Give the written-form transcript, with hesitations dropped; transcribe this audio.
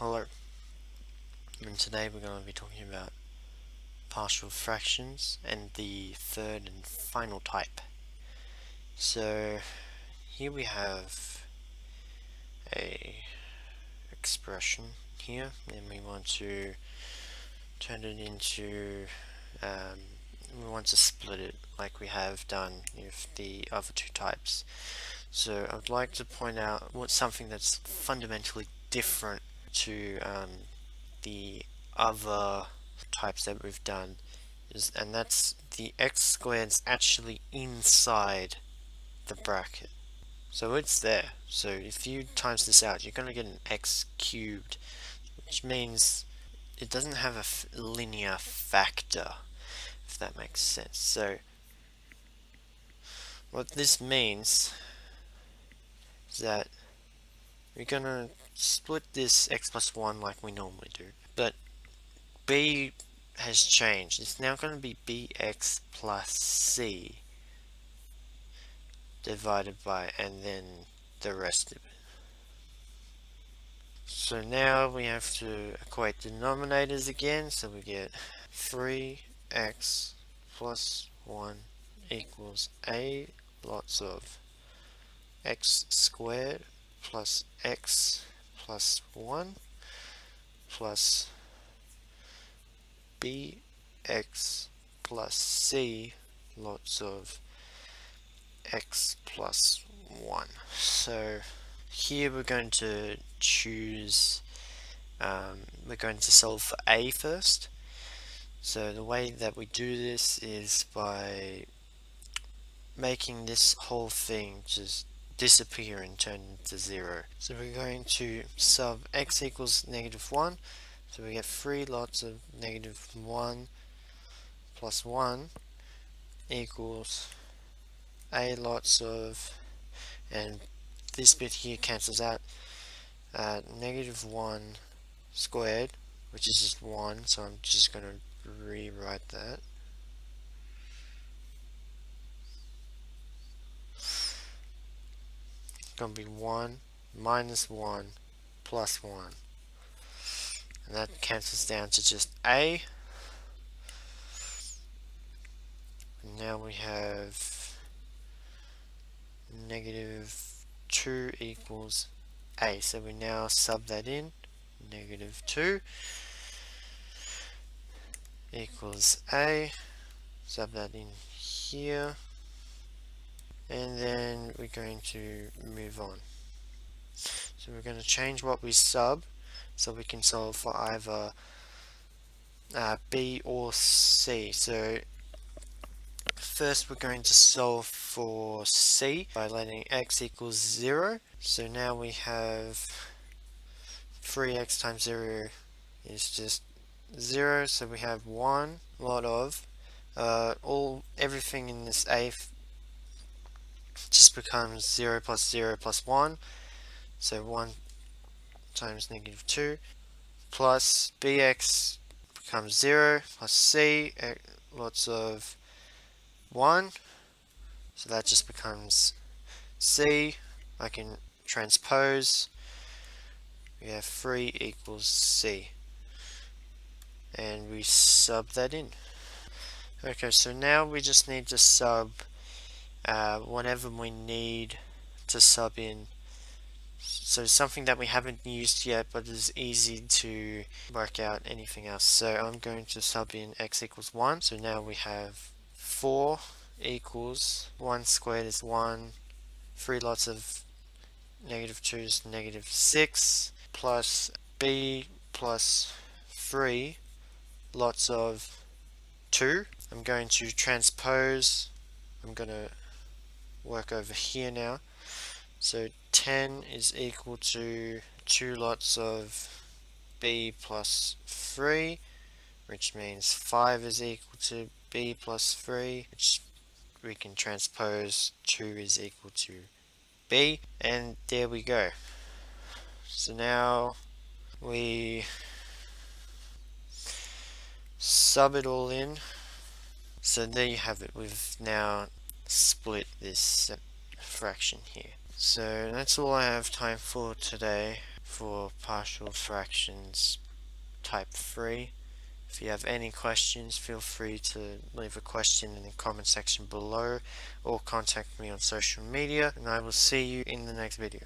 Hello, and today we're going to be talking about partial fractions and the third and final type. So here we have a expression here, and we want to turn it into, we want to split it like we have done with the other two types. So I'd like to point out something that's fundamentally different to the other types that we've done, and that's the x squared's actually inside the bracket. So it's there. So if you times this out, you're going to get an x cubed, which means it doesn't have a linear factor, if that makes sense. So what this means is that we're going to split this x plus 1 like we normally do, but b has changed. It's now going to be bx plus c divided by, and then the rest of it. So now we have to equate denominators again, so we get 3x plus 1 equals a lots of x squared plus x plus 1 plus bx plus c lots of x plus 1. So here we're going to choose, we're going to solve for a first. So the way that we do this is by making this whole thing just disappear and turn into 0. So we're going to sub x equals -1, so we get 3 lots of -1 plus 1 equals a lots of, and this bit here cancels out, -1 squared, which is just 1, so I'm just going to rewrite that. It's going to be 1 minus 1 plus 1, and that cancels down to just a. And now we have -2 equals a, so we now sub that in. -2 equals a, sub that in here, and then we're going to move on. So we're going to change what we sub so we can solve for either b or c. So first we're going to solve for c by letting x equals 0. So now we have 3x times 0 is just 0, so we have 1 lot of everything in this a just becomes 0 plus 0 plus 1, so 1 times -2 plus bx becomes 0 plus c lots of 1, so that just becomes c. I can transpose, we have 3 equals c, and we sub that in. Okay, so now we just need to sub whatever we need to sub in. So something that we haven't used yet but is easy to work out anything else. So I'm going to sub in x equals 1. So now we have 4 equals 1 squared is 1, 3 lots of -2 is -6, plus b plus 3 lots of 2. I'm going to transpose, I'm going to work over here now. So 10 is equal to 2 lots of b plus 3, which means 5 is equal to b plus 3, which we can transpose 2 is equal to b, and there we go. So now we sub it all in. So there you have it. We've now split this fraction here. So that's all I have time for today. for partial fractions type 3. If you have any questions, feel free to leave a question in the comment section below or contact me on social media, and I will see you in the next video.